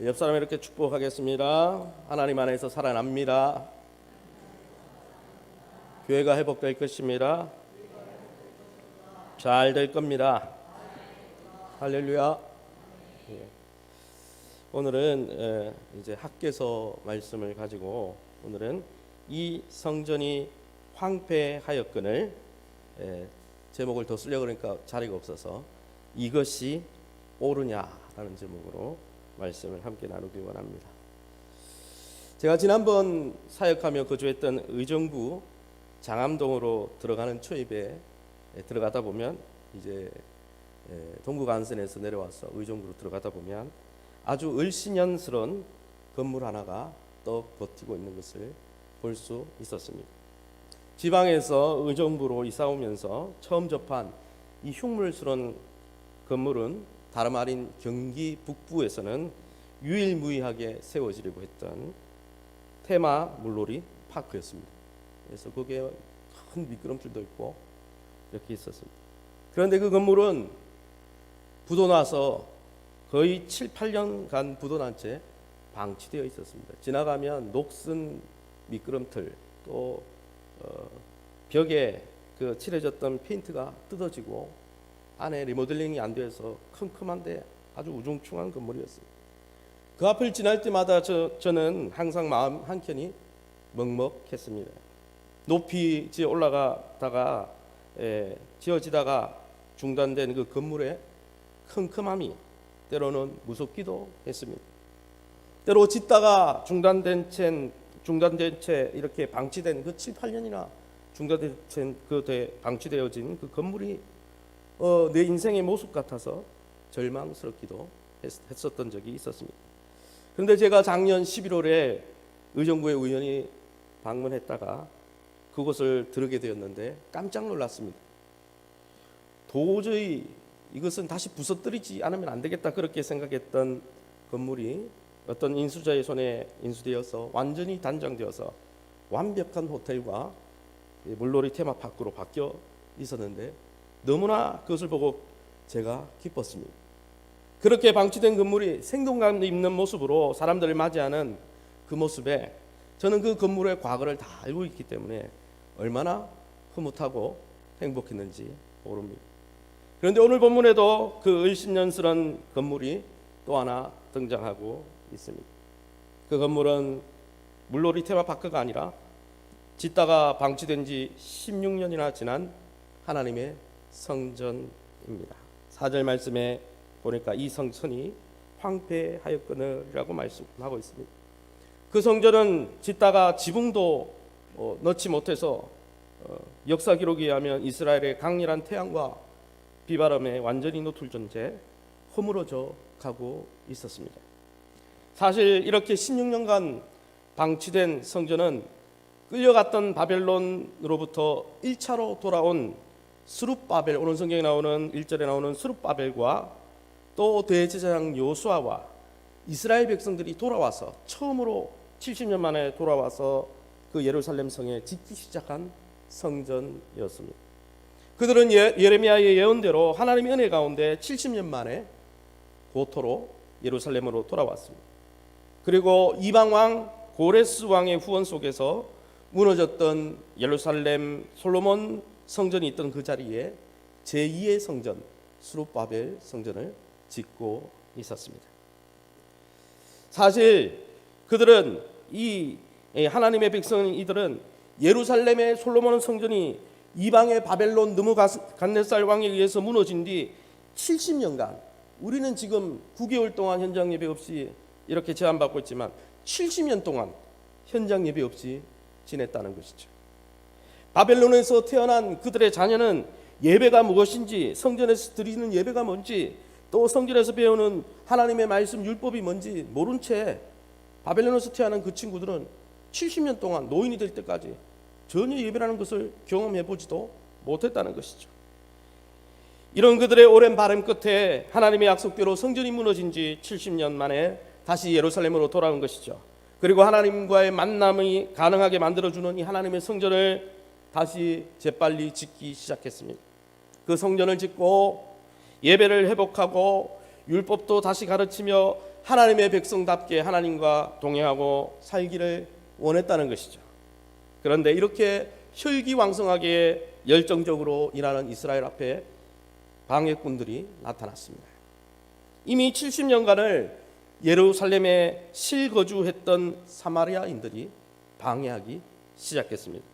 옆 사람 이렇게 축복하겠습니다. 하나님 안에서 살아납니다. 교회가 회복될 것입니다. 잘 될 겁니다. 할렐루야. 오늘은 이제 학개서 말씀을 가지고 오늘은 이 성전이 황폐하였거늘, 제목을 더 쓰려고 그러니까 자리가 없어서 이것이 옳으냐라는 제목으로 말씀을 함께 나누기 원합니다. 제가 지난번 사역하며 거주했던 의정부 장암동으로 들어가는 초입에 들어가다 보면 이제 동구간선에서 내려와서 의정부로 들어가다 보면 아주 을씨년스러운 건물 하나가 떡 버티고 있는 것을 볼 수 있었습니다. 지방에서 의정부로 이사 오면서 처음 접한 이 흉물스러운 건물은 다름 아닌 경기 북부에서는 유일무이하게 세워지려고 했던 테마 물놀이 파크였습니다. 그래서 거기에 큰 미끄럼틀도 있고 이렇게 있었습니다. 그런데 그 건물은 부도나서 거의 7, 8년간 부도난 채 방치되어 있었습니다. 지나가면 녹슨 미끄럼틀, 또 벽에 그 칠해졌던 페인트가 뜯어지고 안에 리모델링이 안 돼서 컴컴한데 아주 우중충한 건물이었습니다. 그 앞을 지날 때마다 저는 항상 마음 한켠이 먹먹했습니다. 높이 지어 올라가다가 지어지다가 중단된 그 건물의 컴컴함이 때로는 무섭기도 했습니다. 때로 짓다가 중단된 채 이렇게 방치된 그 7, 8년이나 중단된 채 방치되어진 그 건물이 내 인생의 모습 같아서 절망스럽기도 했었던 적이 있었습니다. 그런데 제가 작년 11월에 의정부에 우연히 방문했다가 그곳을 들으게 되었는데 깜짝 놀랐습니다. 도저히 이것은 다시 부서뜨리지 않으면 안 되겠다 그렇게 생각했던 건물이 어떤 인수자의 손에 인수되어서 완전히 단장되어서 완벽한 호텔과 물놀이 테마파크로 바뀌어 있었는데 너무나 그것을 보고 제가 기뻤습니다. 그렇게 방치된 건물이 생동감 있는 모습으로 사람들을 맞이하는 그 모습에 저는 그 건물의 과거를 다 알고 있기 때문에 얼마나 흐뭇하고 행복했는지 모릅니다. 그런데 오늘 본문에도 그 을신년스러운 건물이 또 하나 등장하고 있습니다. 그 건물은 물놀이 테마파크가 아니라 짓다가 방치된 지 16년이나 지난 하나님의 성전입니다. 4절 말씀에 보니까 이 성전이 황폐하였거늘이라고 말씀하고 있습니다. 그 성전은 짓다가 지붕도 넣지 못해서 역사 기록에 의하면 이스라엘의 강렬한 태양과 비바람에 완전히 노출된 채 허물어져 가고 있었습니다. 사실 이렇게 16년간 방치된 성전은 끌려갔던 바벨론으로부터 1차로 돌아온 스룹바벨, 오늘 성경에 나오는 1절에 나오는 스룹바벨과 또 대제사장 요수아와 이스라엘 백성들이 돌아와서 처음으로 70년 만에 돌아와서 그 예루살렘 성에 짓기 시작한 성전이었습니다. 그들은 예레미야의 예언대로 하나님의 은혜 가운데 70년 만에 고토로 예루살렘으로 돌아왔습니다. 그리고 이방 왕 고레스 왕의 후원 속에서 무너졌던 예루살렘 솔로몬 성전이 있던 그 자리에 제2의 성전 스룹바벨 성전을 짓고 있었습니다. 사실 그들은 이 하나님의 백성 이들은 예루살렘의 솔로몬 성전이 이방의 바벨론 느부갓네살 왕에 의해서 무너진 뒤 70년간, 우리는 지금 9개월 동안 현장 예배 없이 이렇게 제한받고 있지만 70년 동안 현장 예배 없이 지냈다는 것이죠. 바벨론에서 태어난 그들의 자녀는 예배가 무엇인지, 성전에서 드리는 예배가 뭔지, 또 성전에서 배우는 하나님의 말씀 율법이 뭔지 모른 채 바벨론에서 태어난 그 친구들은 70년 동안 노인이 될 때까지 전혀 예배라는 것을 경험해보지도 못했다는 것이죠. 이런 그들의 오랜 바람 끝에 하나님의 약속대로 성전이 무너진 지 70년 만에 다시 예루살렘으로 돌아온 것이죠. 그리고 하나님과의 만남이 가능하게 만들어주는 이 하나님의 성전을 다시 재빨리 짓기 시작했습니다. 그 성전을 짓고 예배를 회복하고 율법도 다시 가르치며 하나님의 백성답게 하나님과 동행하고 살기를 원했다는 것이죠. 그런데 이렇게 혈기왕성하게 열정적으로 일하는 이스라엘 앞에 방해꾼들이 나타났습니다. 이미 70년간을 예루살렘에 실거주했던 사마리아인들이 방해하기 시작했습니다.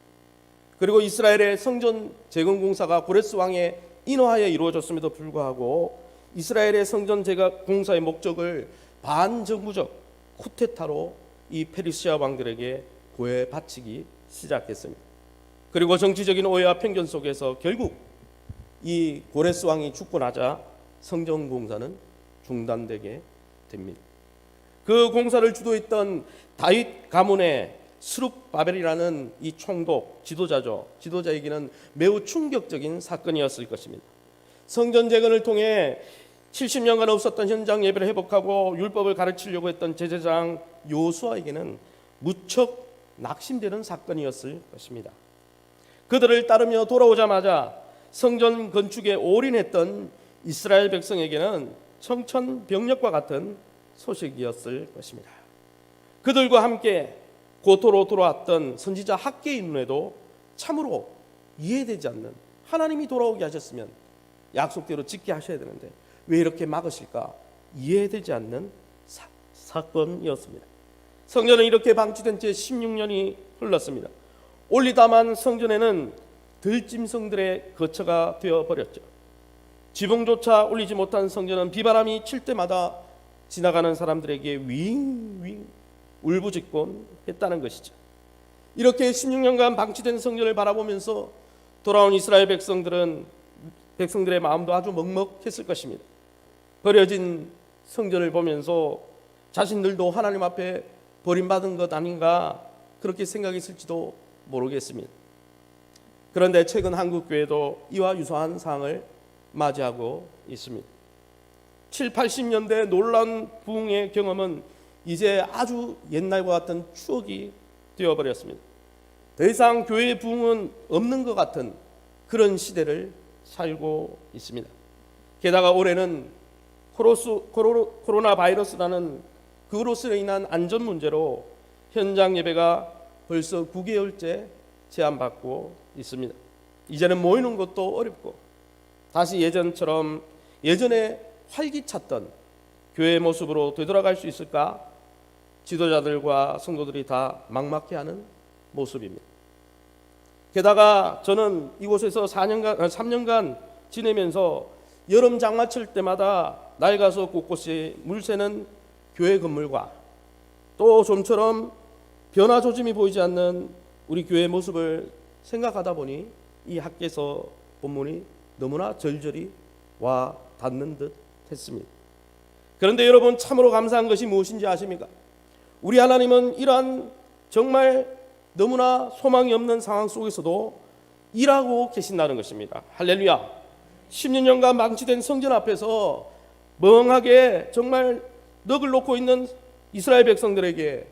그리고 이스라엘의 성전 재건 공사가 고레스 왕의 인허하에 이루어졌음에도 불구하고 이스라엘의 성전 재건 공사의 목적을 반정부적 쿠데타로 이 페르시아 왕들에게 고해바치기 시작했습니다. 그리고 정치적인 오해와 편견 속에서 결국 이 고레스 왕이 죽고 나자 성전 공사는 중단되게 됩니다. 그 공사를 주도했던 다윗 가문의 스룹바벨이라는 이 총독 지도자죠. 지도자에게는 매우 충격적인 사건이었을 것입니다. 성전 재건을 통해 70년간 없었던 현장 예배를 회복하고 율법을 가르치려고 했던 제사장 요수아에게는 무척 낙심되는 사건이었을 것입니다. 그들을 따르며 돌아오자마자 성전 건축에 올인했던 이스라엘 백성에게는 청천벽력과 같은 소식이었을 것입니다. 그들과 함께 고토로 돌아왔던 선지자 학개의 눈에도 참으로 이해되지 않는, 하나님이 돌아오게 하셨으면 약속대로 짓게 하셔야 되는데 왜 이렇게 막으실까 이해되지 않는 사건이었습니다. 성전은 이렇게 방치된 채 16년이 흘렀습니다. 올리다만 성전에는 들짐승들의 거처가 되어버렸죠. 지붕조차 올리지 못한 성전은 비바람이 칠 때마다 지나가는 사람들에게 윙윙 울부짖곤 했다는 것이죠. 이렇게 16년간 방치된 성전을 바라보면서 돌아온 이스라엘 백성들의 마음도 아주 먹먹했을 것입니다. 버려진 성전을 보면서 자신들도 하나님 앞에 버림받은 것 아닌가 그렇게 생각했을지도 모르겠습니다. 그런데 최근 한국교회도 이와 유사한 상황을 맞이하고 있습니다. 7, 80년대 놀라운 부흥의 경험은 이제 아주 옛날과 같은 추억이 되어버렸습니다. 더 이상 교회의 부흥은 없는 것 같은 그런 시대를 살고 있습니다. 게다가 올해는 코로나 바이러스라는 그것으로 인한 안전 문제로 현장 예배가 벌써 9개월째 제한받고 있습니다. 이제는 모이는 것도 어렵고 다시 예전에 활기찼던 교회의 모습으로 되돌아갈 수 있을까? 지도자들과 성도들이 다 막막해하는 모습입니다. 게다가 저는 이곳에서 3년간 지내면서 여름 장마철 때마다 낡아서 곳곳이 물새는 교회 건물과 또 좀처럼 변화 조짐이 보이지 않는 우리 교회의 모습을 생각하다 보니 이 학개서 본문이 너무나 절절히 와 닿는 듯 했습니다. 그런데 여러분, 참으로 감사한 것이 무엇인지 아십니까? 우리 하나님은 이러한 정말 너무나 소망이 없는 상황 속에서도 일하고 계신다는 것입니다. 할렐루야. 16년간 망치된 성전 앞에서 멍하게 정말 넋을 놓고 있는 이스라엘 백성들에게,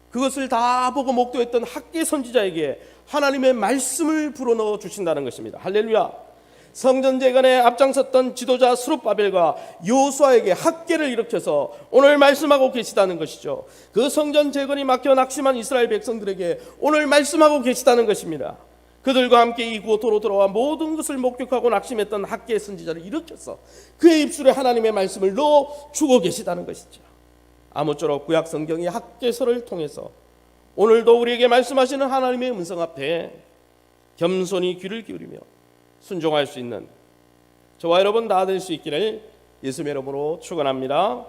그것을 다 보고 목도했던 학개 선지자에게 하나님의 말씀을 불어넣어 주신다는 것입니다. 할렐루야. 성전 재건에 앞장섰던 지도자 스룹바벨과 여호수아에게 학개를 일으켜서 오늘 말씀하고 계시다는 것이죠. 그 성전 재건이 막혀 낙심한 이스라엘 백성들에게 오늘 말씀하고 계시다는 것입니다. 그들과 함께 이 고토로 들어와 모든 것을 목격하고 낙심했던 학개 선지자를 일으켜서 그의 입술에 하나님의 말씀을 넣어 주고 계시다는 것이죠. 아무쪼록 구약 성경의 학개서를 통해서 오늘도 우리에게 말씀하시는 하나님의 음성 앞에 겸손히 귀를 기울이며 순종할 수 있는 저와 여러분 다 될 수 있기를 예수님의 이름으로 축원합니다.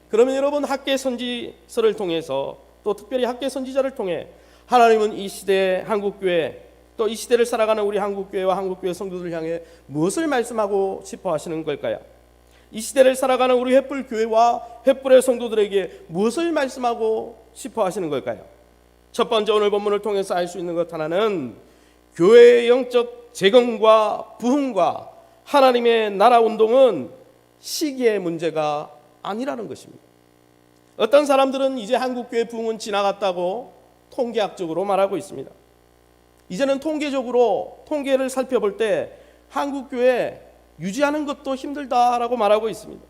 그러면 여러분, 학개 선지서를 통해서 또 특별히 학개 선지자를 통해 하나님은 이 시대의 한국교회, 또 이 시대를 살아가는 우리 한국교회와 한국교회 성도들 향해 무엇을 말씀하고 싶어 하시는 걸까요? 이 시대를 살아가는 우리 횃불교회와 횃불의 성도들에게 무엇을 말씀하고 싶어 하시는 걸까요? 첫 번째, 오늘 본문을 통해서 알 수 있는 것 하나는 교회의 영적 재건과 부흥과 하나님의 나라 운동은 시기의 문제가 아니라는 것입니다. 어떤 사람들은 이제 한국교회 부흥은 지나갔다고 통계학적으로 말하고 있습니다. 이제는 통계를 살펴볼 때 한국교회 유지하는 것도 힘들다라고 말하고 있습니다.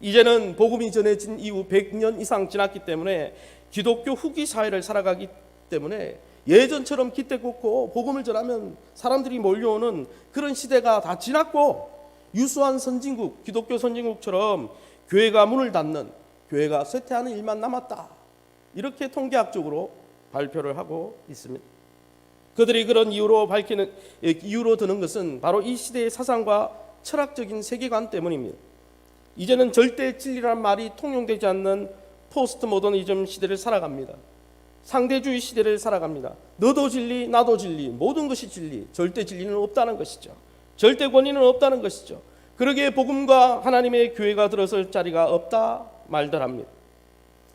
이제는 복음이 전해진 이후 100년 이상 지났기 때문에 기독교 후기 사회를 살아가기 때문에 예전처럼 기대 꽂고 복음을 전하면 사람들이 몰려오는 그런 시대가 다 지났고, 유수한 선진국, 기독교 선진국처럼 교회가 문을 닫는, 교회가 쇠퇴하는 일만 남았다, 이렇게 통계학적으로 발표를 하고 있습니다. 그들이 그런 이유로 드는 것은 바로 이 시대의 사상과 철학적인 세계관 때문입니다. 이제는 절대 진리란 말이 통용되지 않는 포스트 모더니즘 시대를 살아갑니다. 상대주의 시대를 살아갑니다. 너도 진리, 나도 진리, 모든 것이 진리, 절대 진리는 없다는 것이죠. 절대 권위는 없다는 것이죠. 그러기에 복음과 하나님의 교회가 들어설 자리가 없다 말들 합니다.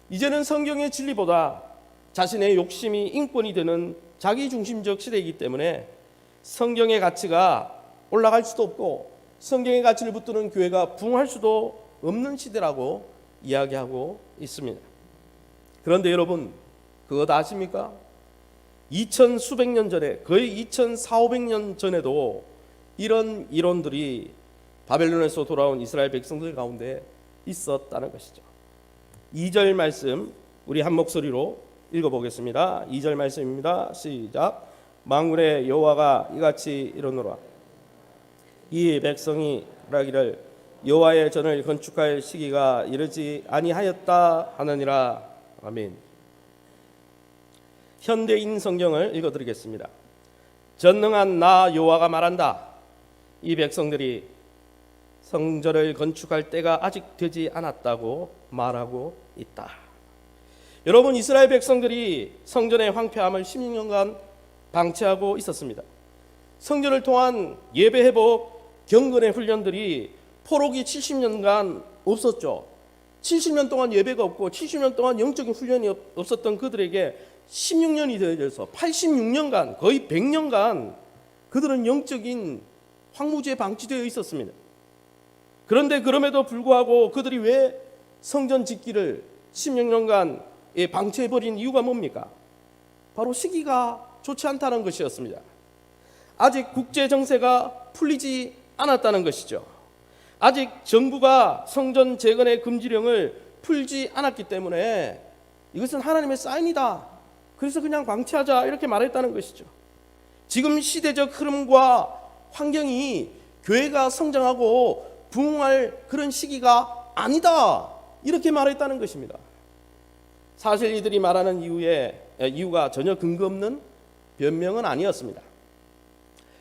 이제는 성경의 진리보다 자신의 욕심이 인권이 되는 자기중심적 시대이기 때문에 성경의 가치가 올라갈 수도 없고 성경의 가치를 붙드는 교회가 부흥할 수도 없는 시대라고 이야기하고 있습니다. 그런데 여러분, 그거 다 아십니까? 2000 수백 년 전에, 거의 2400~500년 전에도 이런 이론들이 바벨론에서 돌아온 이스라엘 백성들 가운데 있었다는 것이죠. 2절 말씀 우리 한 목소리로 읽어보겠습니다. 2절 말씀입니다. 시작. 만군의 여호와가 이같이 이르노라. 이 백성이 말하기를 여호와의 전을 건축할 시기가 이르지 아니하였다 하느니라. 아멘. 현대인 성경을 읽어드리겠습니다. 전능한 나 여호와가 말한다. 이 백성들이 성전을 건축할 때가 아직 되지 않았다고 말하고 있다. 여러분, 이스라엘 백성들이 성전의 황폐함을 16년간 방치하고 있었습니다. 성전을 통한 예배 회복, 경건의 훈련들이 포로기 70년간 없었죠. 70년 동안 예배가 없고 70년 동안 영적인 훈련이 없었던 그들에게 16년이 되어져서 86년간, 거의 100년간 그들은 영적인 황무지에 방치되어 있었습니다. 그런데 그럼에도 불구하고 그들이 왜 성전 짓기를 16년간 방치해버린 이유가 뭡니까? 바로 시기가 좋지 않다는 것이었습니다. 아직 국제 정세가 풀리지 않았다는 것이죠. 아직 정부가 성전 재건의 금지령을 풀지 않았기 때문에 이것은 하나님의 사인이다, 그래서 그냥 방치하자, 이렇게 말했다는 것이죠. 지금 시대적 흐름과 환경이 교회가 성장하고 부흥할 그런 시기가 아니다, 이렇게 말했다는 것입니다. 사실 이들이 말하는 이유가 전혀 근거 없는 변명은 아니었습니다.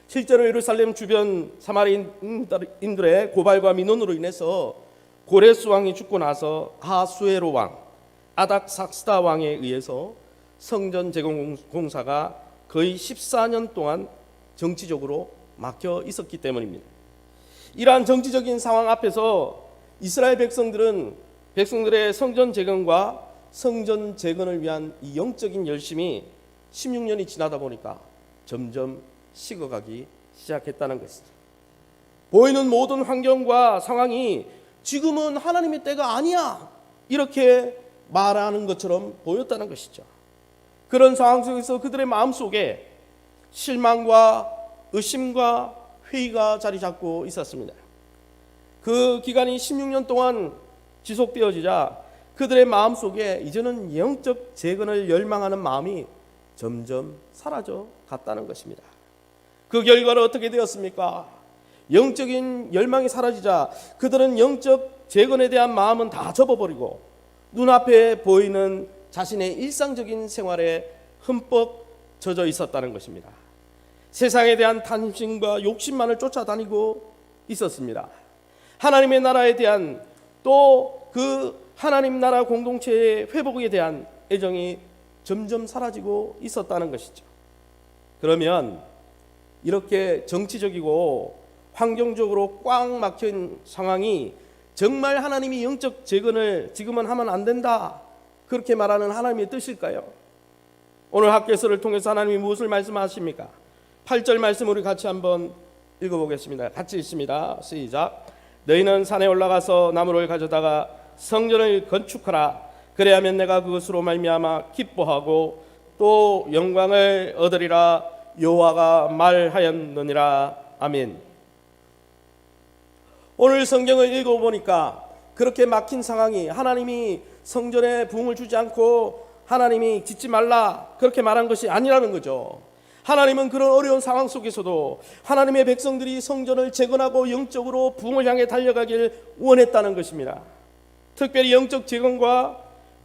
실제로 예루살렘 주변 사마리인들의 고발과 민원으로 인해서 고레스 왕이 죽고 나서 아하수에로 왕, 아닥삭스다 왕에 의해서 성전 재건 공사가 거의 14년 동안 정치적으로 막혀 있었기 때문입니다. 이러한 정치적인 상황 앞에서 이스라엘 백성들의 성전 재건과 성전 재건을 위한 이 영적인 열심이 16년이 지나다 보니까 점점 식어가기 시작했다는 것이죠. 보이는 모든 환경과 상황이 지금은 하나님의 때가 아니야, 이렇게 말하는 것처럼 보였다는 것이죠. 그런 상황 속에서 그들의 마음속에 실망과 의심과 회의가 자리 잡고 있었습니다. 그 기간이 16년 동안 지속되어지자 그들의 마음속에 이제는 영적 재건을 열망하는 마음이 점점 사라져 갔다는 것입니다. 그 결과는 어떻게 되었습니까? 영적인 열망이 사라지자 그들은 영적 재건에 대한 마음은 다 접어버리고 눈앞에 보이는 자신의 일상적인 생활에 흠뻑 젖어 있었다는 것입니다. 세상에 대한 탐심과 욕심만을 쫓아다니고 있었습니다. 하나님의 나라에 대한, 또 그 하나님 나라 공동체의 회복에 대한 애정이 점점 사라지고 있었다는 것이죠. 그러면 이렇게 정치적이고 환경적으로 꽉 막힌 상황이 정말 하나님이 영적 재건을 지금은 하면 안 된다, 그렇게 말하는 하나님의 뜻일까요? 오늘 학개서를 통해서 하나님이 무엇을 말씀하십니까? 8절 말씀 우리 같이 한번 읽어보겠습니다. 같이 읽습니다. 시작. 너희는 산에 올라가서 나무를 가져다가 성전을 건축하라. 그래야면 내가 그것으로 말미암아 기뻐하고 또 영광을 얻으리라. 여호와가 말하였느니라. 아멘. 오늘 성경을 읽어보니까 그렇게 막힌 상황이 하나님이 성전에 부흥을 주지 않고 하나님이 짓지 말라 그렇게 말한 것이 아니라는 거죠. 하나님은 그런 어려운 상황 속에서도 하나님의 백성들이 성전을 재건하고 영적으로 부흥을 향해 달려가길 원했다는 것입니다. 특별히 영적 재건과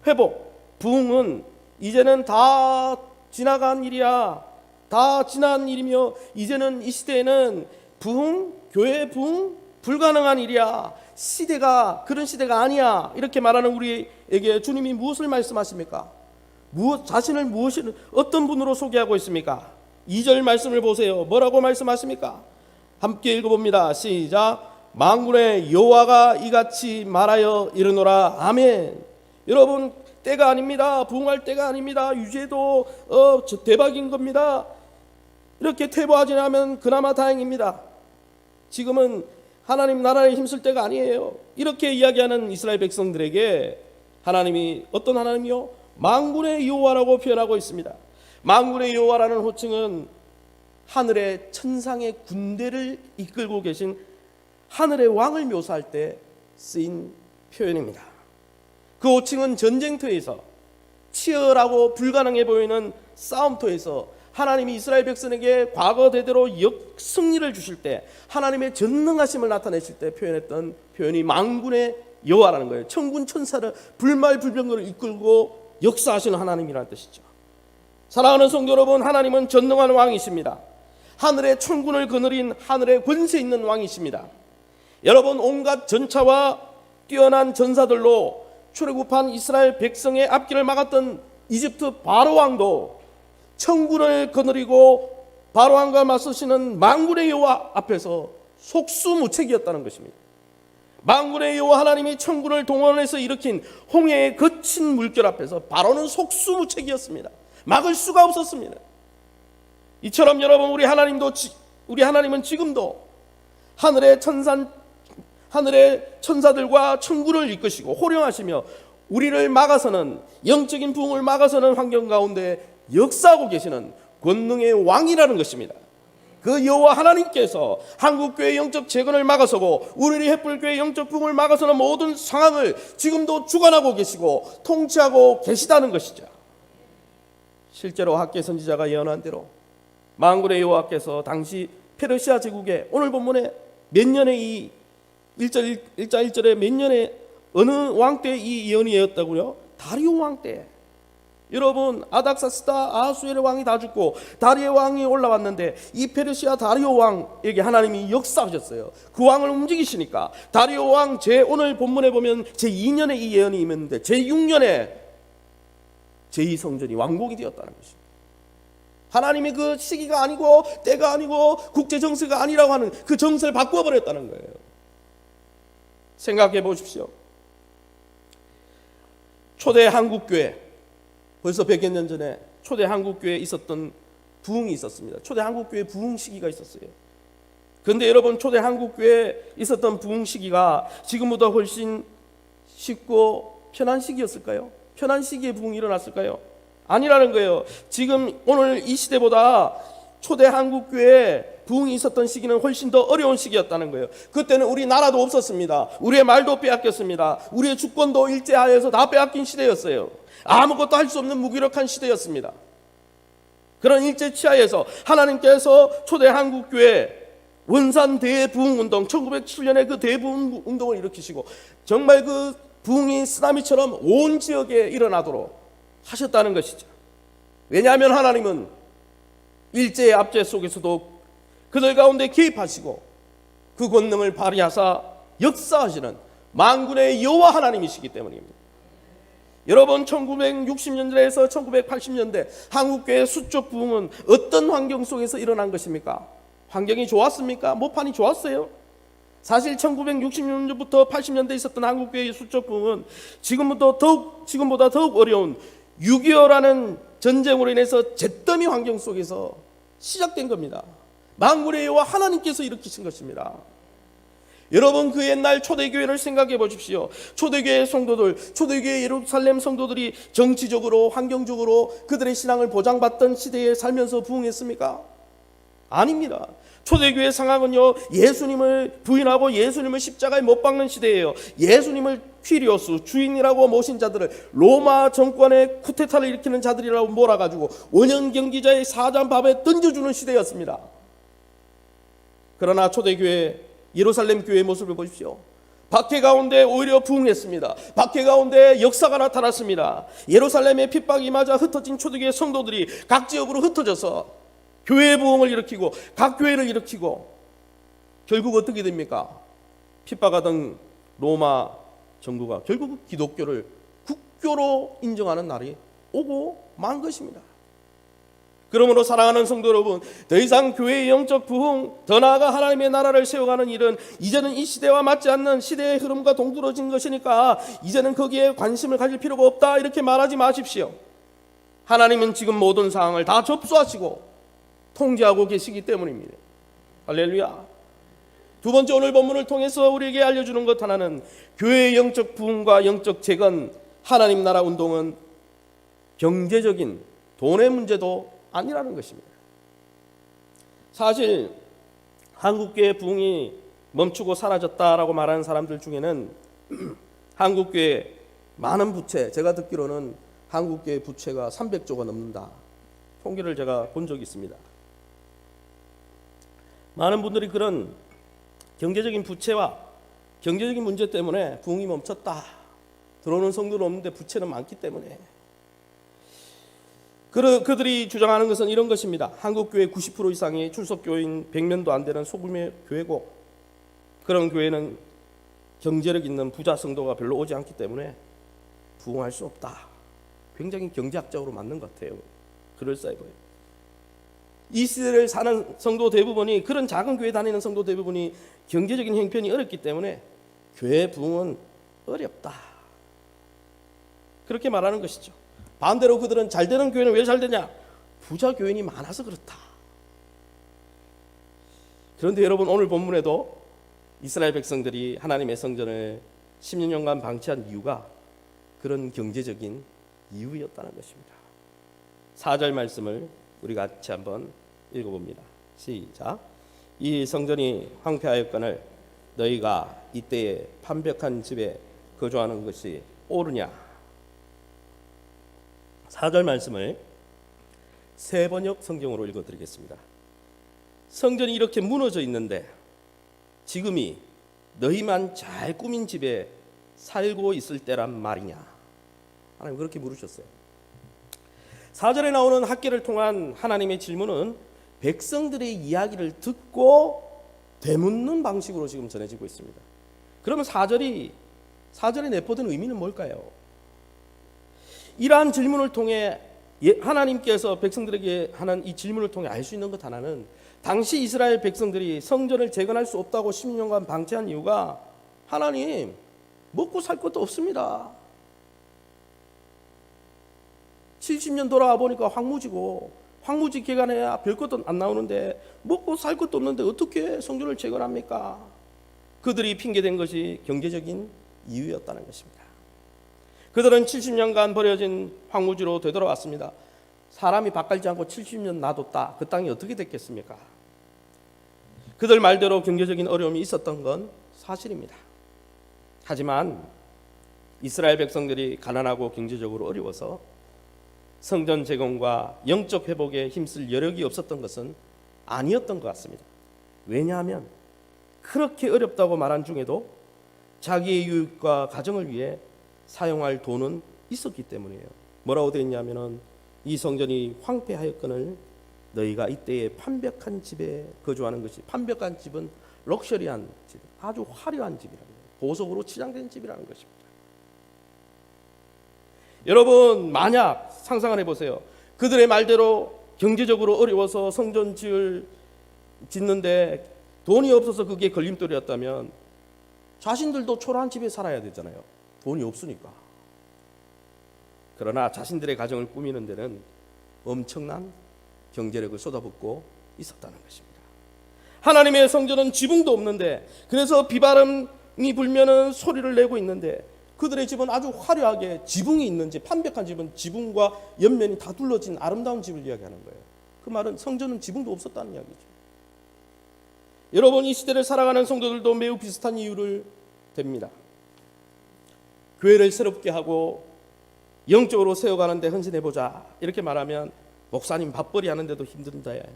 회복, 부흥은 이제는 다 지나간 일이야. 다 지난 일이며 이제는 이 시대에는 부흥, 교회 부흥 불가능한 일이야. 시대가 그런 시대가 아니야. 이렇게 말하는 우리에게 주님이 무엇을 말씀하십니까? 자신을 어떤 분으로 소개하고 있습니까? 2절 말씀을 보세요. 뭐라고 말씀하십니까? 함께 읽어봅니다. 시작. 만군의 여호와가 이같이 말하여 이르노라. 아멘. 여러분, 때가 아닙니다. 부흥할 때가 아닙니다. 유죄도 대박인 겁니다. 이렇게 퇴보하지 않으면 그나마 다행입니다. 지금은 하나님 나라에 힘쓸 때가 아니에요. 이렇게 이야기하는 이스라엘 백성들에게 하나님이 어떤 하나님이요? 만군의 여호와라고 표현하고 있습니다. 만군의 여호와라는 호칭은 하늘의 천상의 군대를 이끌고 계신 하늘의 왕을 묘사할 때 쓰인 표현입니다. 그 호칭은 전쟁터에서 치열하고 불가능해 보이는 싸움터에서 하나님이 이스라엘 백성에게 과거 대대로 승리를 주실 때 하나님의 전능하심을 나타내실 때 표현했던 표현이 만군의 여호와라는 거예요. 천군 천사를 불말불병거를 이끌고 역사하시는 하나님이라는 뜻이죠. 사랑하는 성도 여러분, 하나님은 전능한 왕이십니다. 하늘의 천군을 거느린 하늘의 권세 있는 왕이십니다. 여러분, 온갖 전차와 뛰어난 전사들로 출애굽한 이스라엘 백성의 앞길을 막았던 이집트 바로 왕도 천군을 거느리고 바로 왕과 맞서시는 만군의 여호와 앞에서 속수무책이었다는 것입니다. 만군의 여호와 하나님이 천군을 동원해서 일으킨 홍해의 거친 물결 앞에서 바로는 속수무책이었습니다. 막을 수가 없었습니다. 이처럼 여러분, 우리 하나님은 지금도 하늘의 천사들과 천군을 이끄시고 호령하시며 우리를 막아서는, 영적인 부흥을 막아서는 환경 가운데 역사하고 계시는 권능의 왕이라는 것입니다. 그 여호와 하나님께서 한국교회 영적 재건을 막아서고 우리 햇불교회 영적 부흥을 막아서는 모든 상황을 지금도 주관하고 계시고 통치하고 계시다는 것이죠. 실제로 학계 선지자가 예언한 대로 만군의 여호와께서 당시 페르시아 제국의 오늘 본문에 몇 년에 이 1절 1절에 몇 년에 어느 왕 때 이 예언이었다고요? 다리오 왕 때. 여러분, 아닥사스다 아하수에르 왕이 다 죽고 다리오 왕이 올라왔는데 이 페르시아 다리오 왕에게 하나님이 역사하셨어요. 그 왕을 움직이시니까 다리오 왕 오늘 본문에 보면 제2년에 이 예언이 임했는데 제6년에 제2성전이 완공이 되었다는 것입니다. 하나님이 그 시기가 아니고 때가 아니고 국제 정세가 아니라고 하는 그 정세를 바꿔버렸다는 거예요. 생각해 보십시오. 초대 한국교회, 벌써 100여 년 전에 초대 한국교회에 있었던 부흥이 있었습니다. 초대 한국교회 부흥 시기가 있었어요. 그런데 여러분, 초대 한국교회에 있었던 부흥 시기가 지금보다 훨씬 쉽고 편한 시기였을까요? 편한 시기에 부흥이 일어났을까요? 아니라는 거예요. 지금 오늘 이 시대보다 초대 한국교회에 부흥이 있었던 시기는 훨씬 더 어려운 시기였다는 거예요. 그때는 우리 나라도 없었습니다. 우리의 말도 빼앗겼습니다. 우리의 주권도 일제하에서 다 빼앗긴 시대였어요. 아무것도 할 수 없는 무기력한 시대였습니다. 그런 일제 치하에서 하나님께서 초대 한국교회 원산 대부흥운동 1907년에 그 대부흥운동을 일으키시고 정말 그 부흥이 쓰나미처럼 온 지역에 일어나도록 하셨다는 것이죠. 왜냐하면 하나님은 일제의 압제 속에서도 그들 가운데 개입하시고 그 권능을 발휘하사 역사하시는 만군의 여호와 하나님이시기 때문입니다. 여러분, 1960년대에서 1980년대 한국교회 수적 부흥은 어떤 환경 속에서 일어난 것입니까? 환경이 좋았습니까? 모판이 좋았어요? 사실 1960년부터 80년대에 있었던 한국교회의 수적 부흥은 지금보다 더욱 어려운 6.25라는 전쟁으로 인해서 잿더미 환경 속에서 시작된 겁니다. 만군의 여호와 하나님께서 일으키신 것입니다. 여러분, 그 옛날 초대교회를 생각해 보십시오. 초대교회 성도들, 초대교회 예루살렘 성도들이 정치적으로, 환경적으로 그들의 신앙을 보장받던 시대에 살면서 부흥했습니까? 아닙니다. 초대교회 상황은요, 예수님을 부인하고 예수님을 십자가에 못 박는 시대예요. 예수님을 퀴리오스, 주인이라고 모신 자들을 로마 정권의 쿠데타를 일으키는 자들이라고 몰아가지고 원형 경기자의 사자밥에 던져주는 시대였습니다. 그러나 초대교회 예루살렘 교회의 모습을 보십시오. 박해 가운데 오히려 부흥했습니다. 박해 가운데 역사가 나타났습니다. 예루살렘의 핍박이 맞아 흩어진 초대교회 성도들이 각 지역으로 흩어져서 교회의 부흥을 일으키고 각 교회를 일으키고 결국 어떻게 됩니까? 핍박하던 로마 정부가 결국 기독교를 국교로 인정하는 날이 오고 만 것입니다. 그러므로 사랑하는 성도 여러분, 더 이상 교회의 영적 부흥, 더 나아가 하나님의 나라를 세워가는 일은 이제는 이 시대와 맞지 않는 시대의 흐름과 동떨어진 것이니까 이제는 거기에 관심을 가질 필요가 없다, 이렇게 말하지 마십시오. 하나님은 지금 모든 상황을 다 접수하시고 통제하고 계시기 때문입니다. 할렐루야. 두 번째, 오늘 본문을 통해서 우리에게 알려주는 것 하나는 교회의 영적 부흥과 영적 재건, 하나님 나라 운동은 경제적인 돈의 문제도 아니라는 것입니다. 사실 한국교회 부흥이 멈추고 사라졌다라고 말하는 사람들 중에는 한국교회 많은 부채, 제가 듣기로는 한국교회 부채가 300조가 넘는다, 통계를 제가 본 적이 있습니다. 많은 분들이 그런 경제적인 부채와 경제적인 문제 때문에 부흥이 멈췄다, 들어오는 성도는 없는데 부채는 많기 때문에, 그들이 주장하는 것은 이런 것입니다. 한국교회 90% 이상이 출석교인 100명도 안 되는 소규모 교회고, 그런 교회는 경제력 있는 부자 성도가 별로 오지 않기 때문에 부흥할 수 없다. 굉장히 경제학적으로 맞는 것 같아요. 그럴싸해 보여요. 이 시대를 사는 성도 대부분이, 그런 작은 교회 다니는 성도 대부분이 경제적인 형편이 어렵기 때문에 교회 부흥은 어렵다, 그렇게 말하는 것이죠. 반대로 그들은 잘 되는 교회는 왜 잘 되냐? 부자 교인이 많아서 그렇다. 그런데 여러분, 오늘 본문에도 이스라엘 백성들이 하나님의 성전을 16년간 방치한 이유가 그런 경제적인 이유였다는 것입니다. 4절 말씀을 우리 같이 한번 읽어봅니다. 시작. 이 성전이 황폐하였거늘 너희가 이때에 판벽한 집에 거주하는 것이 옳으냐? 4절 말씀을 새 번역 성경으로 읽어드리겠습니다. 성전이 이렇게 무너져 있는데 지금이 너희만 잘 꾸민 집에 살고 있을 때란 말이냐? 하나님 그렇게 물으셨어요. 4절에 나오는 학계를 통한 하나님의 질문은 백성들의 이야기를 듣고 되묻는 방식으로 지금 전해지고 있습니다. 그러면 4절에 내포된 의미는 뭘까요? 이러한 질문을 통해 하나님께서 백성들에게 하는 이 질문을 통해 알 수 있는 것 하나는, 당시 이스라엘 백성들이 성전을 재건할 수 없다고 16년간 방치한 이유가, 하나님 먹고 살 것도 없습니다. 70년 돌아와 보니까 황무지고, 황무지 기간에야 별 것도 안 나오는데 먹고 살 것도 없는데 어떻게 성전을 재건합니까? 그들이 핑계댄 것이 경제적인 이유였다는 것입니다. 그들은 70년간 버려진 황무지로 되돌아왔습니다. 사람이 밥 갈지 않고 70년 놔뒀다, 그 땅이 어떻게 됐겠습니까? 그들 말대로 경제적인 어려움이 있었던 건 사실입니다. 하지만 이스라엘 백성들이 가난하고 경제적으로 어려워서 성전 재건과 영적 회복에 힘쓸 여력이 없었던 것은 아니었던 것 같습니다. 왜냐하면 그렇게 어렵다고 말한 중에도 자기의 유익과 가정을 위해 사용할 돈은 있었기 때문이에요. 뭐라고 되어 있냐면은 이 성전이 황폐하였거늘 너희가 이때에 판벽한 집에 거주하는 것이, 판벽한 집은 럭셔리한 집, 아주 화려한 집이라는 거예요. 보석으로 치장된 집이라는 것입니다. 여러분, 만약 상상을 해보세요. 그들의 말대로 경제적으로 어려워서 성전 짓는데 돈이 없어서 그게 걸림돌이었다면 자신들도 초라한 집에 살아야 되잖아요. 돈이 없으니까. 그러나 자신들의 가정을 꾸미는 데는 엄청난 경제력을 쏟아붓고 있었다는 것입니다. 하나님의 성전은 지붕도 없는데, 그래서 비바람이 불면은 소리를 내고 있는데, 그들의 집은 아주 화려하게 지붕이 있는 집, 판벽한 집은 지붕과 옆면이 다 둘러진 아름다운 집을 이야기하는 거예요. 그 말은 성전은 지붕도 없었다는 이야기죠. 여러분, 이 시대를 살아가는 성도들도 매우 비슷한 이유를 댑니다. 교회를 새롭게 하고 영적으로 세워가는데 헌신해보자 이렇게 말하면 목사님 밥벌이 하는데도 힘든데,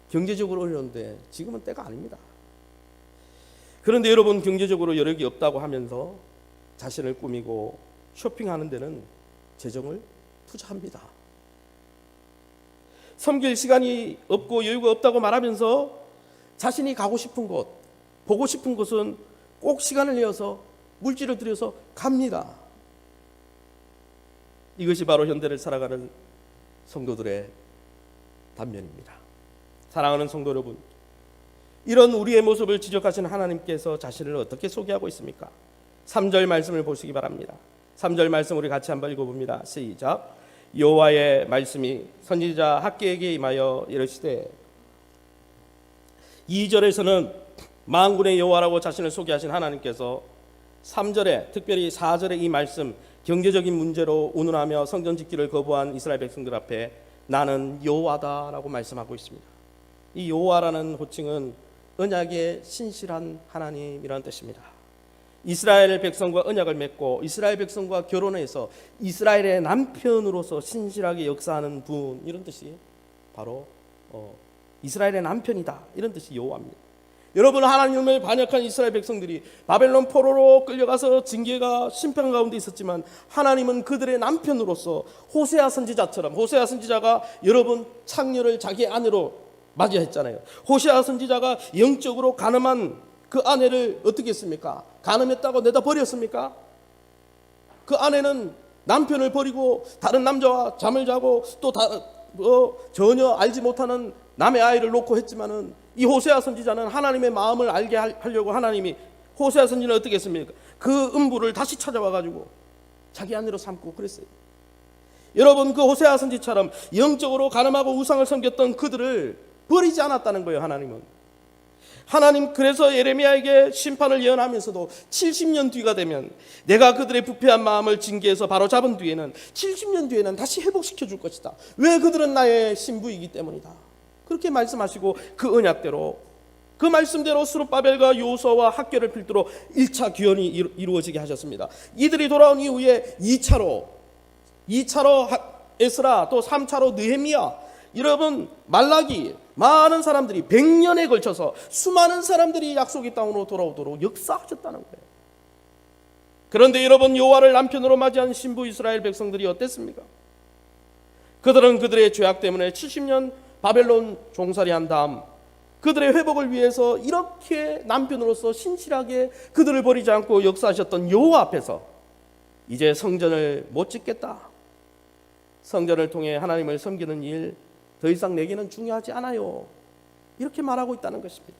경제적으로 어려운데 지금은 때가 아닙니다. 그런데 여러분, 경제적으로 여력이 없다고 하면서 자신을 꾸미고 쇼핑하는 데는 재정을 투자합니다. 섬길 시간이 없고 여유가 없다고 말하면서 자신이 가고 싶은 곳, 보고 싶은 곳은 꼭 시간을 내어서 물질을 들여서 갑니다. 이것이 바로 현대를 살아가는 성도들의 단면입니다. 사랑하는 성도 여러분, 이런 우리의 모습을 지적하신 하나님께서 자신을 어떻게 소개하고 있습니까? 3절 말씀을 보시기 바랍니다. 3절 말씀 우리 같이 한번 읽어봅니다. 시작. 여호와의 말씀이 선지자 학개에게 임하여 이르시되. 2절에서는 만군의 여호와라고 자신을 소개하신 하나님께서 3절에, 특별히 4절에 이 말씀, 경제적인 문제로 운운하며 성전 짓기를 거부한 이스라엘 백성들 앞에 나는 여호와다라고 말씀하고 있습니다. 이 여호와라는 호칭은 언약의 신실한 하나님이라는 뜻입니다. 이스라엘 백성과 언약을 맺고 이스라엘 백성과 결혼해서 이스라엘의 남편으로서 신실하게 역사하는 분, 이런 뜻이 바로 이스라엘의 남편이다, 이런 뜻이 여호와입니다. 여러분, 하나님을 반역한 이스라엘 백성들이 바벨론 포로로 끌려가서 징계가 심판 가운데 있었지만 하나님은 그들의 남편으로서 호세아 선지자처럼, 호세아 선지자가 여러분 창녀를 자기 아내로 맞이했잖아요. 호세아 선지자가 영적으로 가늠한 그 아내를 어떻게 했습니까? 가늠했다고 내다 버렸습니까? 그 아내는 남편을 버리고 다른 남자와 잠을 자고 또 전혀 알지 못하는 남의 아이를 놓고 했지만은 이 호세아 선지자는 하나님의 마음을 알게 하려고 하나님이 호세아 선지자는 어떻게 했습니까? 그 음부를 다시 찾아와 가지고 자기 아내로 삼고 그랬어요. 여러분, 그 호세아 선지처럼 영적으로 가늠하고 우상을 섬겼던 그들을 버리지 않았다는 거예요. 하나님 그래서 예레미야에게 심판을 예언하면서도 70년 뒤가 되면 내가 그들의 부패한 마음을 징계해서 바로잡은 뒤에는 70년 뒤에는 다시 회복시켜 줄 것이다. 왜? 그들은 나의 신부이기 때문이다. 그렇게 말씀하시고 그 언약대로, 그 말씀대로 스룹바벨과 요호수아와 학교를 필두로 1차 귀환이 이루어지게 하셨습니다. 이들이 돌아온 이후에 2차로 에스라, 또 3차로 느헤미야, 여러분 말라기, 많은 사람들이 100년에 걸쳐서 수많은 사람들이 약속의 땅으로 돌아오도록 역사하셨다는 거예요. 그런데 여러분, 여호와를 남편으로 맞이한 신부 이스라엘 백성들이 어땠습니까? 그들은 그들의 죄악 때문에 70년 바벨론 종살이한 다음 그들의 회복을 위해서 이렇게 남편으로서 신실하게 그들을 버리지 않고 역사하셨던 여호와 앞에서 이제 성전을 못 짓겠다, 성전을 통해 하나님을 섬기는 일 더 이상 내게는 중요하지 않아요, 이렇게 말하고 있다는 것입니다.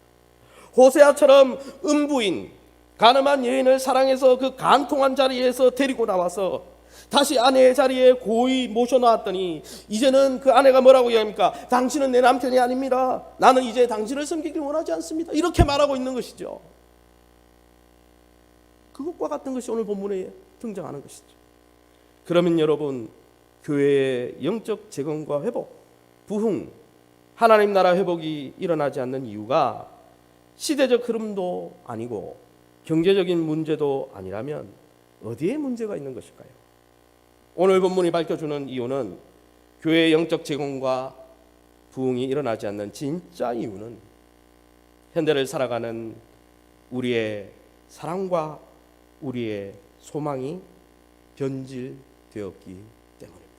호세아처럼 음부인 가늠한 여인을 사랑해서 그 간통한 자리에서 데리고 나와서 다시 아내의 자리에 고이 모셔놓았더니 이제는 그 아내가 뭐라고 이야기합니까? 당신은 내 남편이 아닙니다. 나는 이제 당신을 섬기길 원하지 않습니다. 이렇게 말하고 있는 것이죠. 그것과 같은 것이 오늘 본문에 등장하는 것이죠. 그러면 여러분, 교회의 영적 재건과 회복, 부흥, 하나님 나라 회복이 일어나지 않는 이유가 시대적 흐름도 아니고 경제적인 문제도 아니라면 어디에 문제가 있는 것일까요? 오늘 본문이 밝혀주는 이유는 교회의 영적 재건과 부흥이 일어나지 않는 진짜 이유는 현대를 살아가는 우리의 사랑과 우리의 소망이 변질되었기 때문입니다.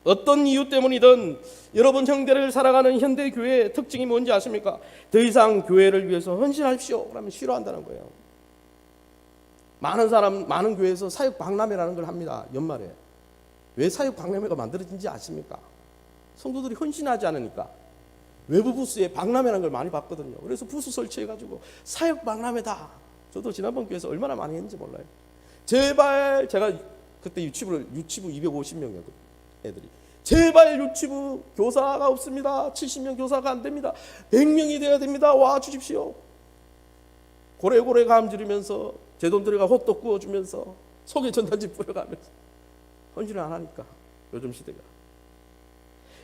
어떤 이유 때문이든 여러분, 현대를 살아가는 현대 교회의 특징이 뭔지 아십니까? 더 이상 교회를 위해서 헌신하십시오 그러면 싫어한다는 거예요. 많은 교회에서 사역 박람회라는 걸 합니다. 연말에. 왜 사역 박람회가 만들어진지 아십니까? 성도들이 헌신하지 않으니까. 외부 부스에 박람회라는 걸 많이 봤거든요. 그래서 부스 설치해가지고 사역 박람회다. 저도 지난번 교회에서 얼마나 많이 했는지 몰라요. 제발, 제가 그때 유치부 250명이었거든요. 애들이. 제발 유치부 교사가 없습니다. 70명 교사가 안 됩니다. 100명이 돼야 됩니다. 와 주십시오. 고래고래 감지르면서 제 돈 들여가 호떡 구워주면서 속에 전단지 뿌려가면서 헌신을 안 하니까 요즘 시대가.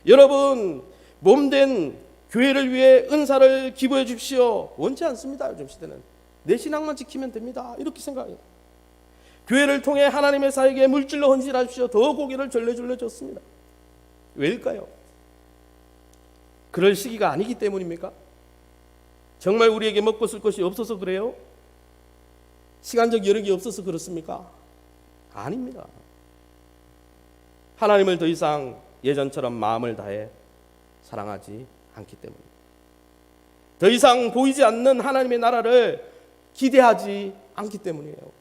여러분, 몸된 교회를 위해 은사를 기부해 주십시오. 원치 않습니다. 요즘 시대는 내 신앙만 지키면 됩니다. 이렇게 생각해요. 교회를 통해 하나님의 사역에 물질로 헌신하십시오. 더 고개를 절레절레 졌습니다. 왜일까요? 그럴 시기가 아니기 때문입니까? 정말 우리에게 먹고 쓸 것이 없어서 그래요? 시간적 여력이 없어서 그렇습니까? 아닙니다. 하나님을 더 이상 예전처럼 마음을 다해 사랑하지 않기 때문입니다. 더 이상 보이지 않는 하나님의 나라를 기대하지 않기 때문이에요.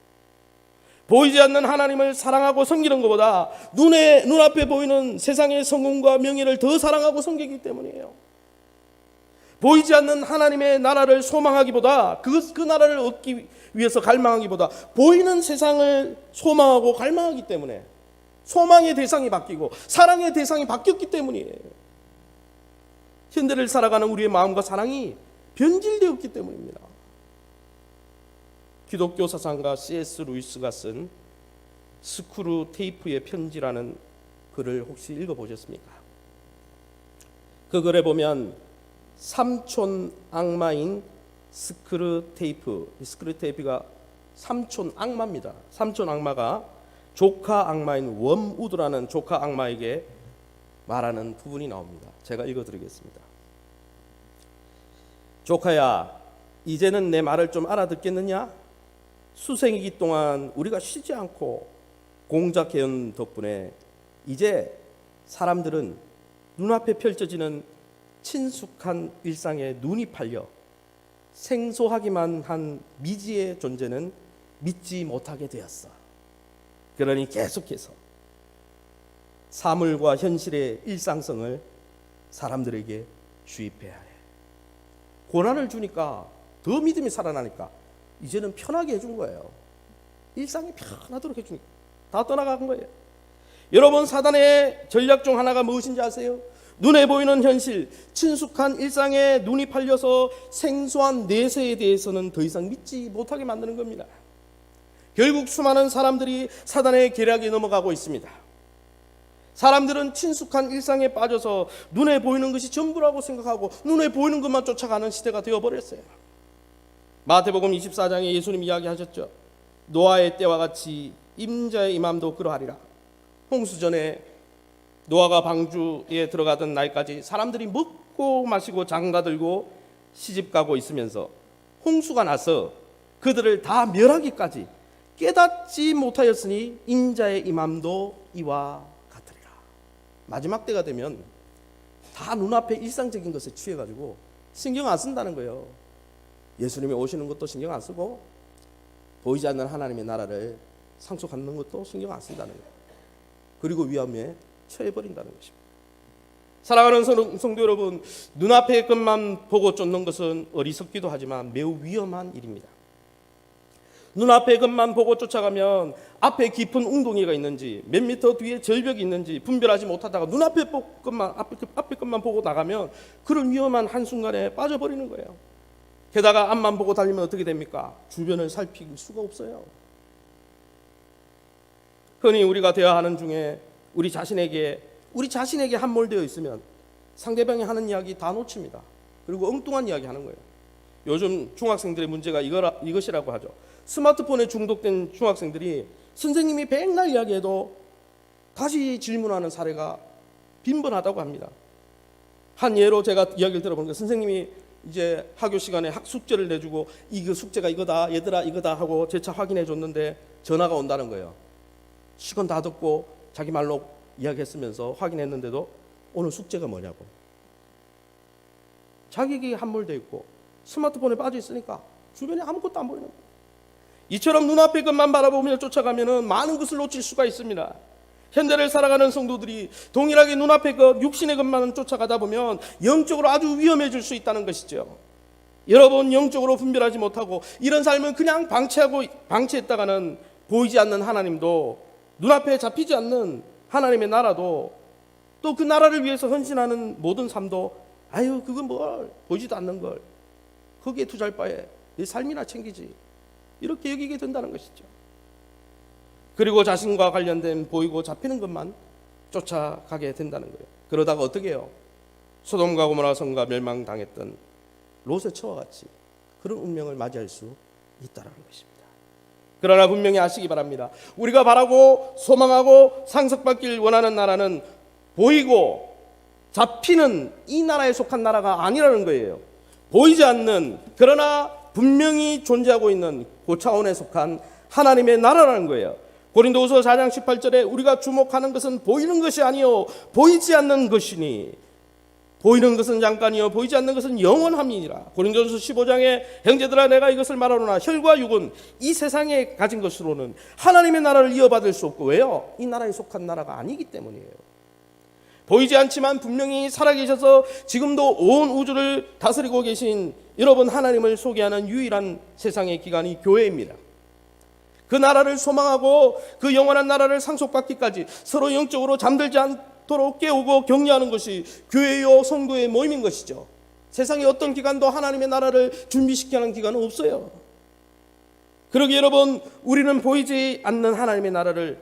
보이지 않는 하나님을 사랑하고 섬기는 것보다 눈앞에 보이는 세상의 성공과 명예를 더 사랑하고 섬기기 때문이에요. 보이지 않는 하나님의 나라를 소망하기보다 그 나라를 얻기 위해서 갈망하기보다 보이는 세상을 소망하고 갈망하기 때문에 소망의 대상이 바뀌고 사랑의 대상이 바뀌었기 때문이에요. 현대를 살아가는 우리의 마음과 사랑이 변질되었기 때문입니다. 기독교 사상가 C.S. 루이스가 쓴 스크루 테이프의 편지라는 글을 혹시 읽어보셨습니까? 그 글에 보면 삼촌 악마인 스크루 테이프가 삼촌 악마입니다. 삼촌 악마가 조카 악마인 웜우드라는 조카 악마에게 말하는 부분이 나옵니다. 제가 읽어드리겠습니다. 조카야, 이제는 내 말을 좀 알아듣겠느냐? 수생이기 동안 우리가 쉬지 않고 공작해온 덕분에 이제 사람들은 눈앞에 펼쳐지는 친숙한 일상에 눈이 팔려 생소하기만 한 미지의 존재는 믿지 못하게 되었어. 그러니 계속해서 사물과 현실의 일상성을 사람들에게 주입해야 해. 고난을 주니까 더 믿음이 살아나니까 이제는 편하게 해준 거예요. 일상이 편하도록 해주니까 다 떠나간 거예요. 여러분, 사단의 전략 중 하나가 무엇인지 아세요? 눈에 보이는 현실, 친숙한 일상에 눈이 팔려서 생소한 내세에 대해서는 더 이상 믿지 못하게 만드는 겁니다. 결국 수많은 사람들이 사단의 계략에 넘어가고 있습니다. 사람들은 친숙한 일상에 빠져서 눈에 보이는 것이 전부라고 생각하고 눈에 보이는 것만 쫓아가는 시대가 되어버렸어요. 마태복음 24장에 예수님 이야기하셨죠. 노아의 때와 같이 임자의 임함도 그러하리라. 홍수전에 노아가 방주에 들어가던 날까지 사람들이 먹고 마시고 장가들고 시집가고 있으면서 홍수가 나서 그들을 다 멸하기까지 깨닫지 못하였으니 임자의 임함도 이와 같으리라. 마지막 때가 되면 다 눈앞에 일상적인 것에 취해가지고 신경 안 쓴다는 거예요. 예수님이 오시는 것도 신경 안 쓰고 보이지 않는 하나님의 나라를 상속하는 것도 신경 안 쓴다는 거예요. 그리고 위험에 처해버린다는 것입니다. 사랑하는 성도 여러분, 눈앞의 것만 보고 쫓는 것은 어리석기도 하지만 매우 위험한 일입니다. 눈앞의 것만 보고 쫓아가면 앞에 깊은 웅덩이가 있는지 몇 미터 뒤에 절벽이 있는지 분별하지 못하다가 눈앞의 것만 보고 나가면 그런 위험한 한순간에 빠져버리는 거예요. 게다가 앞만 보고 달리면 어떻게 됩니까? 주변을 살필 수가 없어요. 흔히 우리가 대화하는 중에 우리 자신에게 함몰되어 있으면 상대방이 하는 이야기 다 놓칩니다. 그리고 엉뚱한 이야기 하는 거예요. 요즘 중학생들의 문제가 이것이라고 하죠. 스마트폰에 중독된 중학생들이 선생님이 백날 이야기해도 다시 질문하는 사례가 빈번하다고 합니다. 한 예로 제가 이야기를 들어보니까 선생님이 이제 학교 시간에 학숙제를 내주고 이거 숙제가 이거다 얘들아 이거다 하고 재차 확인해 줬는데 전화가 온다는 거예요. 시간 다 듣고 자기 말로 이야기했으면서 확인했는데도 오늘 숙제가 뭐냐고. 자기에게 함몰되어 있고 스마트폰에 빠져 있으니까 주변에 아무것도 안 보이는 거예요. 이처럼 눈앞의 것만 바라보며 쫓아가면 많은 것을 놓칠 수가 있습니다. 현대를 살아가는 성도들이 동일하게 눈앞의 것, 육신의 것만 쫓아가다 보면 영적으로 아주 위험해질 수 있다는 것이죠. 여러분, 영적으로 분별하지 못하고 이런 삶은 그냥 방치했다가는 보이지 않는 하나님도, 눈앞에 잡히지 않는 하나님의 나라도, 또 그 나라를 위해서 헌신하는 모든 삶도 아유 그건 뭘 보이지도 않는 걸 거기에 투자할 바에 내 삶이나 챙기지 이렇게 여기게 된다는 것이죠. 그리고 자신과 관련된 보이고 잡히는 것만 쫓아가게 된다는 거예요. 그러다가 어떻게 해요? 소돔과 고모라 성과 멸망당했던 롯의 처와 같이 그런 운명을 맞이할 수 있다라는 것입니다. 그러나 분명히 아시기 바랍니다. 우리가 바라고 소망하고 상속받길 원하는 나라는 보이고 잡히는 이 나라에 속한 나라가 아니라는 거예요. 보이지 않는, 그러나 분명히 존재하고 있는 고차원에 속한 하나님의 나라라는 거예요. 고린도후서 4장 18절에 우리가 주목하는 것은 보이는 것이 아니요 보이지 않는 것이니 보이는 것은 잠깐이요 보이지 않는 것은 영원함이니라. 고린도전서 15장에 형제들아 내가 이것을 말하노나 혈과 육은 이 세상에 가진 것으로는 하나님의 나라를 이어받을 수 없고, 왜요? 이 나라에 속한 나라가 아니기 때문이에요. 보이지 않지만 분명히 살아계셔서 지금도 온 우주를 다스리고 계신 여러분 하나님을 소개하는 유일한 세상의 기관이 교회입니다. 그 나라를 소망하고 그 영원한 나라를 상속받기까지 서로 영적으로 잠들지 않도록 깨우고 격려하는 것이 교회요 성도의 모임인 것이죠. 세상의 어떤 기관도 하나님의 나라를 준비시키는 하는 기관은 없어요. 그러기에 여러분, 우리는 보이지 않는 하나님의 나라를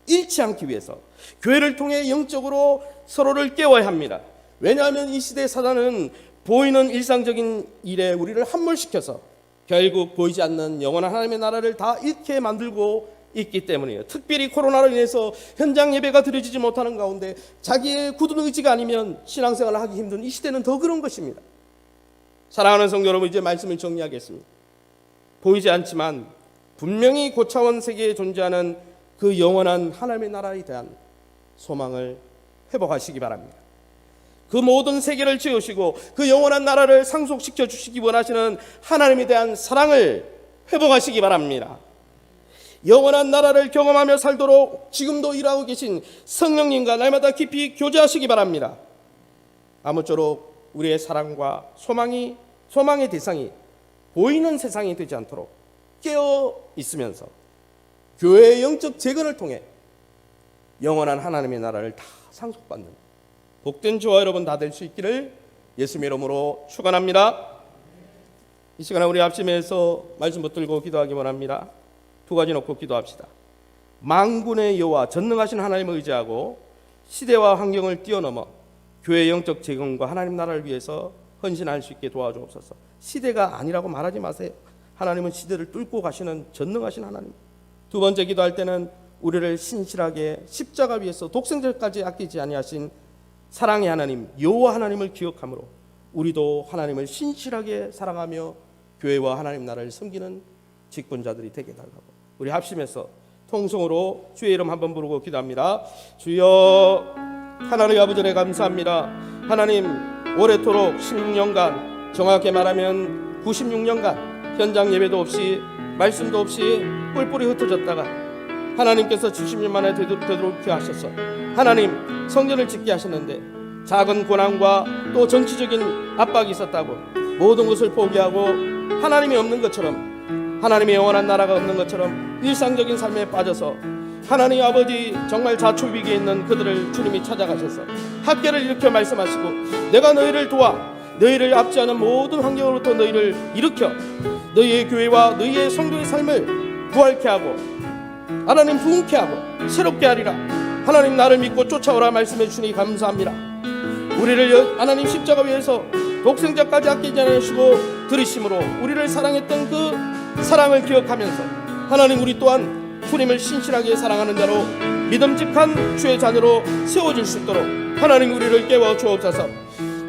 잃지 않기 위해서 교회를 통해 영적으로 서로를 깨워야 합니다. 왜냐하면 이 시대 사단은 보이는 일상적인 일에 우리를 함몰시켜서 결국 보이지 않는 영원한 하나님의 나라를 다 잃게 만들고 있기 때문이에요. 특별히 코로나로 인해서 현장 예배가 드려지지 못하는 가운데 자기의 굳은 의지가 아니면 신앙생활을 하기 힘든 이 시대는 더 그런 것입니다. 사랑하는 성도 여러분, 이제 말씀을 정리하겠습니다. 보이지 않지만 분명히 고차원 세계에 존재하는 그 영원한 하나님의 나라에 대한 소망을 회복하시기 바랍니다. 그 모든 세계를 지으시고 그 영원한 나라를 상속시켜 주시기 원하시는 하나님에 대한 사랑을 회복하시기 바랍니다. 영원한 나라를 경험하며 살도록 지금도 일하고 계신 성령님과 날마다 깊이 교제하시기 바랍니다. 아무쪼록 우리의 사랑과 소망의 대상이 보이는 세상이 되지 않도록 깨어 있으면서 교회의 영적 재건을 통해 영원한 하나님의 나라를 다 상속받는 복된 저와 여러분 다 될 수 있기를 예수님의 이름으로 축원합니다. 이 시간에 우리 앞심에서 말씀 붙들고 기도하기 원합니다. 두 가지 놓고 기도합시다. 만군의 여호와 전능하신 하나님을 의지하고 시대와 환경을 뛰어넘어 교회의 영적 재건과 하나님 나라를 위해서 헌신할 수 있게 도와주옵소서. 시대가 아니라고 말하지 마세요. 하나님은 시대를 뚫고 가시는 전능하신 하나님. 두 번째 기도할 때는 우리를 신실하게 십자가 위에서 독생자까지 아끼지 아니하신 사랑의 하나님 여호와 하나님을 기억함으로 우리도 하나님을 신실하게 사랑하며 교회와 하나님 나라를 섬기는 직분자들이 되게 달라고 우리 합심해서 통성으로 주의 이름 한번 부르고 기도합니다. 주여, 하나님 아버지에 감사합니다. 하나님, 오래도록 16년간, 정확히 말하면 96년간 현장 예배도 없이 말씀도 없이 뿔뿔이 흩어졌다가 하나님께서 70년 만에 되돌게 하셔서 하나님 성전을 짓게 하셨는데 작은 고난과 또 정치적인 압박이 있었다고 모든 것을 포기하고 하나님이 없는 것처럼, 하나님의 영원한 나라가 없는 것처럼 일상적인 삶에 빠져서 하나님 아버지 정말 자초위기에 있는 그들을 주님이 찾아가셔서 학계를 일으켜 말씀하시고 내가 너희를 도와 너희를 압제하는 모든 환경으로부터 너희를 일으켜 너희의 교회와 너희의 성도의 삶을 부활케 하고 하나님 부흥케 하고 새롭게 하리라. 하나님 나를 믿고 쫓아오라 말씀해 주시니 감사합니다. 우리를 하나님 십자가 위에서 독생자까지 아끼지 않으시고 들으심으로 우리를 사랑했던 그 사랑을 기억하면서 하나님 우리 또한 주님을 신실하게 사랑하는 자로 믿음직한 주의 자녀로 세워질 수 있도록 하나님 우리를 깨워 주옵소서.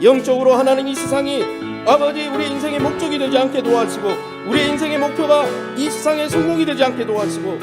영적으로 하나님 이 세상이 아버지 우리 인생의 목적이 되지 않게 도와주시고 우리 인생의 목표가 이 세상의 성공이 되지 않게 도와주시고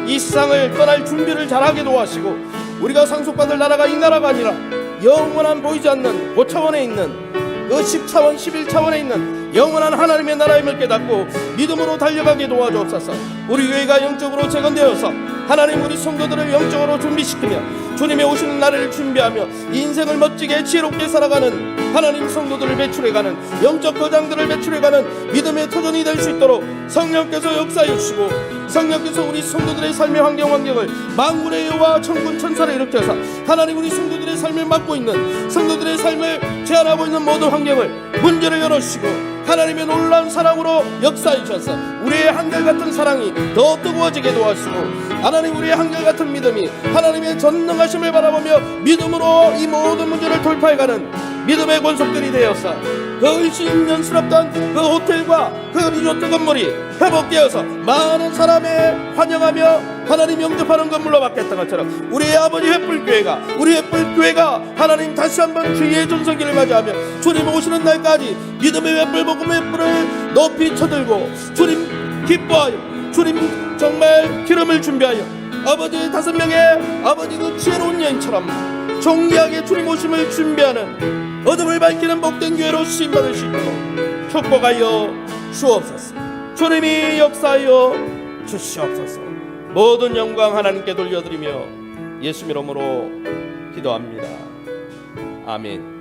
이 세상을 떠날 준비를 잘하게 도와주시고 우리가 상속받을 나라가 이 나라가 아니라 영원한 보이지 않는 고차원에 있는 그 10차원 11차원에 있는 영원한 하나님의 나라임을 깨닫고 믿음으로 달려가게 도와주옵소서. 우리 교회가 영적으로 재건되어서 하나님 우리 성도들을 영적으로 준비시키며 주님의 오시는 날을 준비하며 인생을 멋지게 지혜롭게 살아가는 하나님 성도들을 배출해가는 영적 거장들을 배출해가는 믿음의 터전이 될 수 있도록 성령께서 역사해 주시고 성령께서 우리 성도들의 삶의 환경을 만군의 여호와 천군 천사를 일으켜서 하나님 우리 성도들의 삶을 맡고 있는 성도들의 삶을 제한하고 있는 모든 환경을 문제를 열어주시고 하나님의 놀라운 사랑으로 역사해 주셔서 우리의 한결같은 사랑이 더 뜨거워지게 도와주시고 하나님 우리의 한결같은 믿음이 하나님의 전능하심을 바라보며 믿음으로 이 모든 문제를 돌파해가는 믿음의 권속들이 되어서 그 의심연스럽던 그 호텔과 그 리조트 건물이 회복되어서 많은 사람이 환영하며 하나님 영접하는 건물로 바뀌었던 것처럼 우리의 아버지 횃불교회가, 우리 횃불교회가 하나님 다시 한번 주의 전성기를 맞이하며 주님 오시는 날까지 믿음의 횃불, 복음의 횃불을 높이 쳐들고 주님 기뻐하여, 주님 정말 기름을 준비하여 아버지 5명의 아버지 그 지혜로운 여인처럼 정리하게 주님 오심을 준비하는 어둠을 밝히는 복된 교회로 쓰임받을 수 있도록 축복하여 주옵소서. 주님이 역사하여 주시옵소서. 모든 영광 하나님께 돌려드리며 예수 이름으로 기도합니다. 아멘.